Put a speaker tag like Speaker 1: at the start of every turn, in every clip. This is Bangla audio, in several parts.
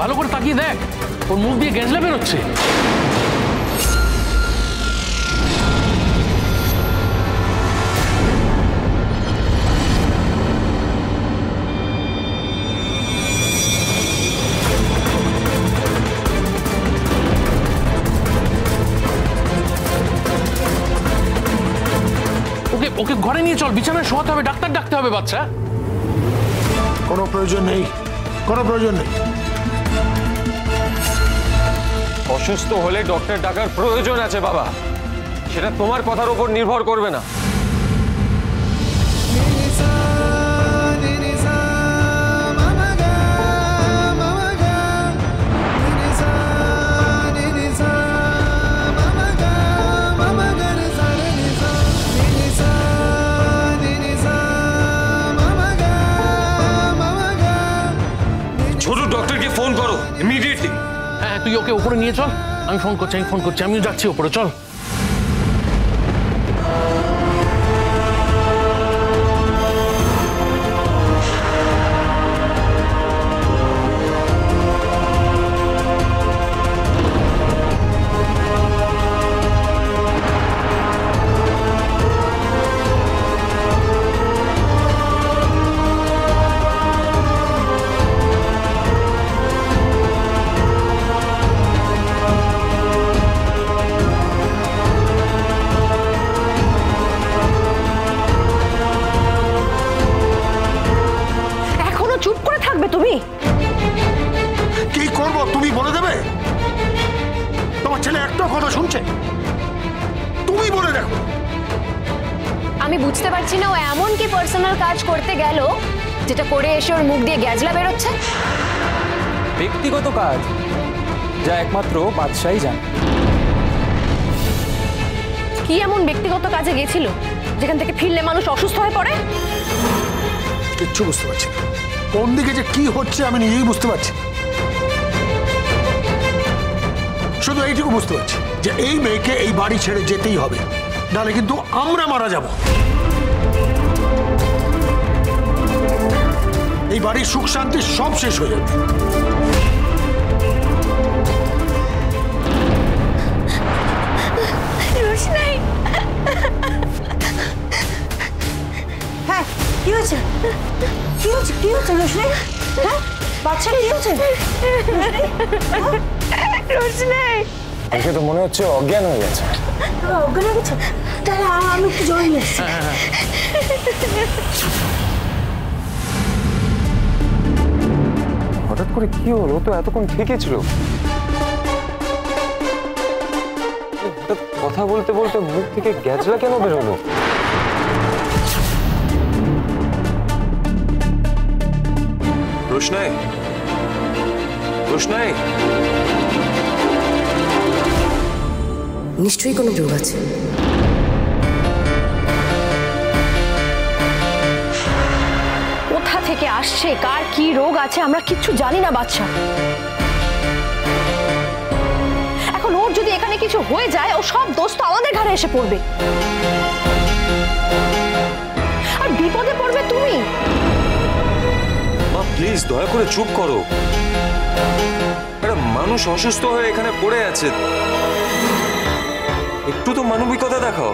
Speaker 1: ভালো করে তাকিয়ে দেখ, ওর মুখ দিয়ে গ্যাজলা বেরোচ্ছে। ওকে ঘরে নিয়ে চল, বিছানায় শোয়াতে হবে, ডাক্তার ডাকতে হবে। বাচ্চা
Speaker 2: কোনো প্রয়োজন নেই, কোনো প্রয়োজন নেই।
Speaker 3: অসুস্থ হলে ডক্টর ডাকার প্রয়োজন আছে বাবা, সেটা তোমার কথার উপর নির্ভর করবে না। ফোন করো ইমিডিয়েটলি।
Speaker 1: হ্যাঁ, তুই ওকে উপরে নিয়ে চল, আমি ফোন করছি, আমিও যাচ্ছি উপরে, চল।
Speaker 4: তুমি
Speaker 2: কি করবো তুমি বলে দেবে? তোমার ছেলে একটা কথা শুনছে, তুমি বলে দেখো।
Speaker 4: আমি বুঝতে পারছি না ও এমন কি পার্সোনাল কাজ করতে গেল যেটা করে এসে ওর মুখ দিয়ে গ্যাজলা বেরোচ্ছে।
Speaker 5: ব্যক্তিগত কাজ যা একমাত্র বাদশাহই জানে।
Speaker 4: কি এমন ব্যক্তিগত কাজে গেছিল যেখান থেকে ফিরলে মানুষ অসুস্থ হয়ে পড়ে?
Speaker 2: কিচ্ছু বুঝতে পারছি না, কোন দিকে যে কি হচ্ছে আমি নিজেই বুঝতে পারছি। শুধু এইটুকু বুঝতে পারছি যে এই মেয়েকে এই বাড়ি ছেড়ে যেতেই হবে, নাহলে কিন্তু আমরা মারা যাব। এই বাড়ির সুখ শান্তি সব শেষ হয়ে যাবে।
Speaker 4: হ্যাঁ, কি হয়েছে? কি হচ্ছে? কি হচ্ছে রোশনাই? হ্যাঁ, বাচ্চার কি হচ্ছে? রোশনাই,
Speaker 5: দেখে তো মনে হচ্ছে অজ্ঞান হয়ে গেছে।
Speaker 4: অজ্ঞান হয়ে গেছে? তাহলে আমি একটু জল নিয়ে এসেছি।
Speaker 5: হঠাৎ করে কি হলো? তো এতক্ষণ ঠিকই ছিল। হঠাৎ কথা বলতে বলতে মুখ থেকে গ্যাজলা কেন বেরোলো?
Speaker 3: রোশনাই, রোশনাই,
Speaker 4: নিশ্চয়ই কোনো রোগ আছে। কোথা থেকে আসছে, কার কি রোগ আছে আমরা কিচ্ছু জানি না বাচ্চা। এখন ওর যদি এখানে কিছু হয়ে যায়, ও সব দোষ তো আমাদের ঘরে এসে পড়বে, আর বিপদে পড়বে তুমি।
Speaker 3: মা প্লিজ দয়া করে চুপ করো। একটা মানুষ অসুস্থ হয়ে এখানে পড়ে আছে, একটু তো মানবিকতা দেখাও।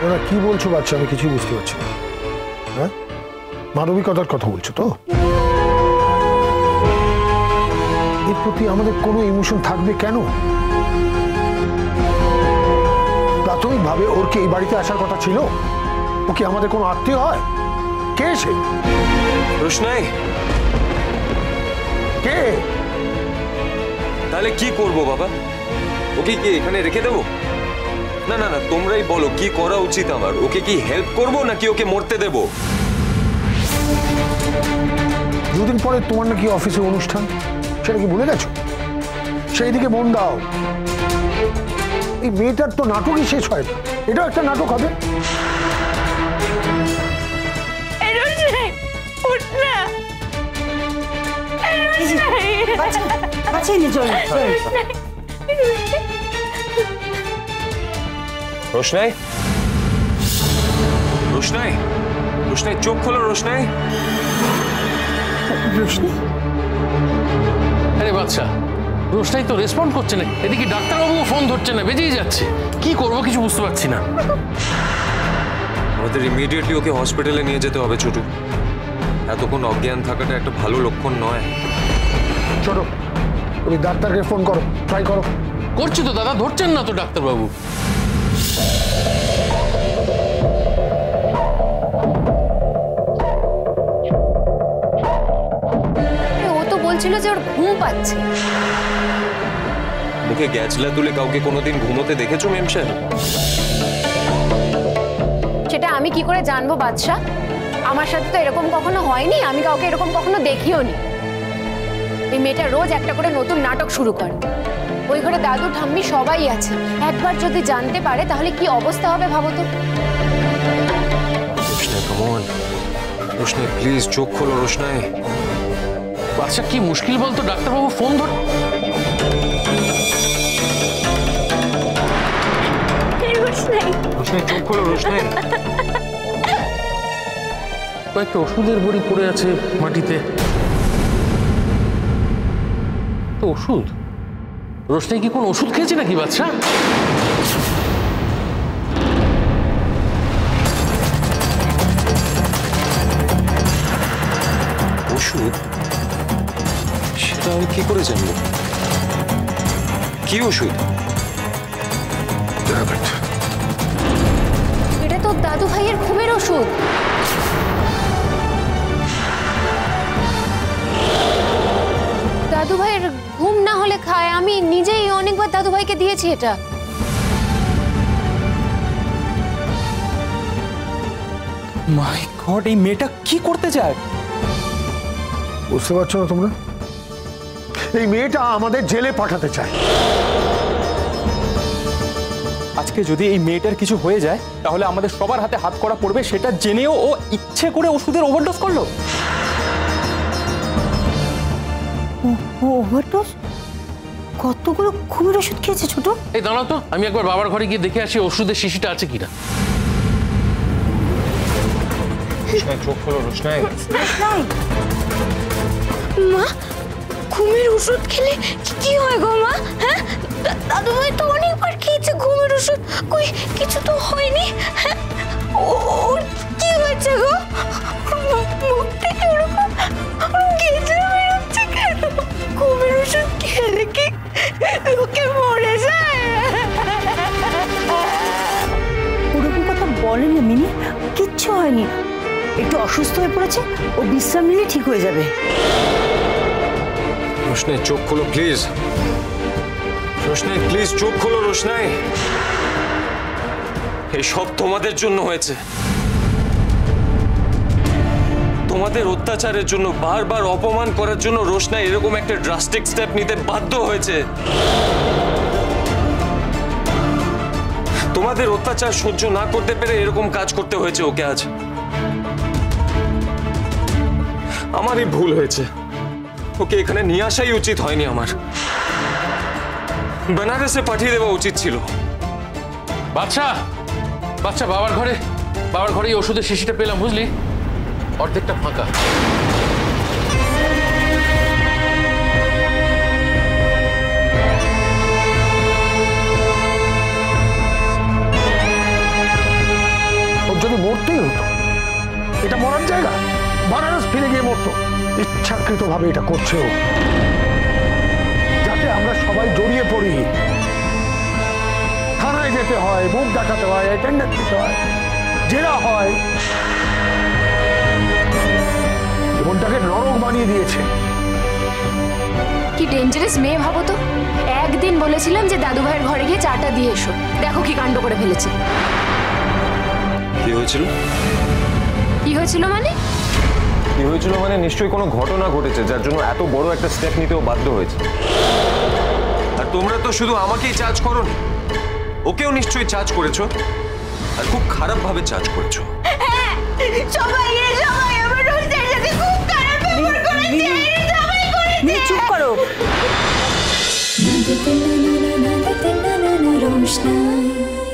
Speaker 2: ওরা কি বলছো বাচ্চা? আমি কিছুই বুঝতে পারছি না। হ্যাঁ, মানবিকতার কথা বলছো তো? এর প্রতি আমাদের কোনো ইমোশন থাকবে কেন? প্রাথমিকভাবে ওর কি এই বাড়িতে আসার কথা ছিল? ও কি আমাদের কোনো আত্মীয় হয়? কে সে?
Speaker 3: রোশনাই,
Speaker 2: কে?
Speaker 3: তাহলে কি করব বাবা? ওকে কি এখানে রেখে দেবো? না না না, তোমরাই বলো কি করা উচিত আমার। ওকে কি হেল্প করবো নাকি ওকে মরতে দেব?
Speaker 2: দুদিন পরে তোমার নাকি অফিসে অনুষ্ঠান, সেটা কি ভুলে গেছো? সেই দিকে মন দাও। এই মেয়েটার তো নাটকই শেষ হয় না, এটাও একটা নাটক হবে।
Speaker 3: রোশনাই, রোশনাই, রোশনাই চোখ খোলো। রোশনাই,
Speaker 2: রোশনাই
Speaker 1: বাচ্চা? রোশনাই তো রেসপন্ড করছে না, এদিকে ডাক্তারবাবুও ফোন ধরছে না, বেজেই যাচ্ছে। কি করব কিছু বুঝতে পারছি না।
Speaker 3: আমাদের ইমিডিয়েটলি ওকে হসপিটালে নিয়ে যেতে হবে ছোটু। এতক্ষণ অজ্ঞান থাকাটা একটা ভালো লক্ষণ নয়।
Speaker 2: ছোট, তুমি ডাক্তারকে ফোন করো, ট্রাই করো।
Speaker 1: করছি তো দাদা, ধরছেন না তো ডাক্তারবাবু।
Speaker 4: ও তো বলছিল যে ওর ঘুম পাচ্ছে।
Speaker 3: মুখে গ্যাজলা তুলে কাউকে কোনোদিন ঘুমোতে দেখেছো মেম সাহেব?
Speaker 4: সেটা আমি কি করে জানবো বাদশা? আমার সাথে তো এরকম কখনো হয়নি, আমি কাউকে এরকম কখনো দেখিও নি। এই মেয়েটা রোজ একটা করে নতুন নাটক শুরু করে। ওই ঘরে দাদু ঠাম্মি সবাই আছে, একবার যদি জানতে পারে তাহলে কি অবস্থা হবে ভাবো তো।
Speaker 3: রোশনাই কাম অন, রোশনাই প্লিজ চোখ খোলো রোশনাই।
Speaker 1: বাচ্চা কি মুশকিল বলতো, ডাক্তারবাবু ফোন ধর।
Speaker 3: রোশনাই চোখ খোলো রোশনাই।
Speaker 1: কয়েকটা ওষুধের বড়ি পড়ে আছে মাটিতে। তো ওষুধ? রোশনাই কি কোন ওষুধ খেয়েছে নাকি বাচ্চা?
Speaker 3: ওষুধ? সেটা আমি কি করে জানবো? কি ওষুধ?
Speaker 4: এটা তো দাদু ভাইয়ের ঘুমের ওষুধ। দাদু ভাইয়ের ঘুম না হলে খায়, আমি নিজেই অনেকবার দাদু ভাইকে দিয়েছি এটা।
Speaker 6: মাই গড, এই মেয়েটা কি করতে চায়?
Speaker 2: বুঝতে পারছো না তোমরা? এই মেয়েটা আমাদের জেলে পাঠাতে চায়।
Speaker 6: আজকে যদি এই মেয়েটার কিছু হয়ে যায় তাহলে আমাদের সবার হাতে হাত করা পড়বে, সেটা জেনেও ও ইচ্ছে করে ওষুধের ওভারডোজ করলো।
Speaker 7: ওভারডোজ? কতগুলো ঘুমের ওষুধ খেয়েছে ছোট?
Speaker 1: এই দাঁড়াও তো, আমি একবার বাবার ঘরে গিয়ে দেখে আসি ওষুধের শিশিটা আছে কিনা।
Speaker 3: রোশনাই চোখ খোলো রোশনাই।
Speaker 7: মা, ঘুমের ওষুধ খেলে কি হয় গো মা? হ্যাঁ, দাদু ভাই তো অনেকবার খেয়েছে ঘুমের ওষুধ, কই কিছু তো হয়নি। হ্যাঁ, ওর কি হয়েছে গো? মুখ থেকে ওরকম গেজরা বেরোচ্ছে কেন? ঘুমের ওষুধ খেলে কি লোকে মরে যায়? ওরকম কথা বলে না মিনি, কিচ্ছু হয়নি। একটু অসুস্থ হয়ে পড়েছে, ও বিশ্রাম নিলে ঠিক হয়ে যাবে।
Speaker 3: রোশনাই চোখ খোলো প্লিজ। রোশনাই প্লিজ চোখ খোলো রোশনাই। এই সব তোমাদের জন্য হয়েছে। তোমাদের অত্যাচারের জন্য, বারবার অপমান করার জন্য রোশনাই এরকম একটা ড্রাস্টিক স্টেপ নিতে বাধ্য হয়েছে। তোমাদের অত্যাচার সহ্য না করতে পেরে এরকম কাজ করতে হয়েছে ওকে আজ। আমারই ভুল হয়েছে, ওকে এখানে নিয়ে আসাই উচিত হয়নি আমার। বেনারসে পাঠিয়ে দেওয়া উচিত ছিল।
Speaker 1: বাচ্চা বাচ্চা বাবার ঘরে এই ওষুধের শিশিটা পেলাম, বুঝলি? অর্ধেকটা ফাঁকা।
Speaker 2: ওর যদি মরতেই হতো, এটা মরার জায়গা? বানারস ফিরে গিয়ে মরতো। ইচ্ছাকৃত ভাবে এটা করছে ও, যাতে আমরা সবাই জড়িয়ে পড়ি, থানায় যেতে হয়, মুখ দেখাতে হয়, অ্যাটেন্ডেন্স দিতে হয়, জেরা হয়। জীবনটাকে নরক বানিয়ে দিয়েছে।
Speaker 4: কি ডেঞ্জারাস মেয়ে ভাবো তো। একদিন বলেছিলাম যে দাদু ভাইয়ের ঘরে গিয়ে চাটা দিয়ে এসো, দেখো কি কাণ্ড করে ফেলেছে।
Speaker 3: কি হয়েছিল?
Speaker 4: কি হয়েছিল মানে?
Speaker 3: কি হয়েছিল মানে নিশ্চয়ই কোনো ঘটনা ঘটেছে যার জন্য এত বড় একটা স্টেপ নিতেও বাধ্য হয়েছে। আর তোমরা তো শুধু আমাকেই চার্জ করোনি, ওকেও নিশ্চয়ই চার্জ করেছো, আর খুব খারাপ ভাবে চার্জ করেছো।
Speaker 7: সবাই আমার রোজদের সাথে খুব খারাপ ব্যবহার করেছে। সবাই করেছে। চুপ করো।
Speaker 8: रोशनाई।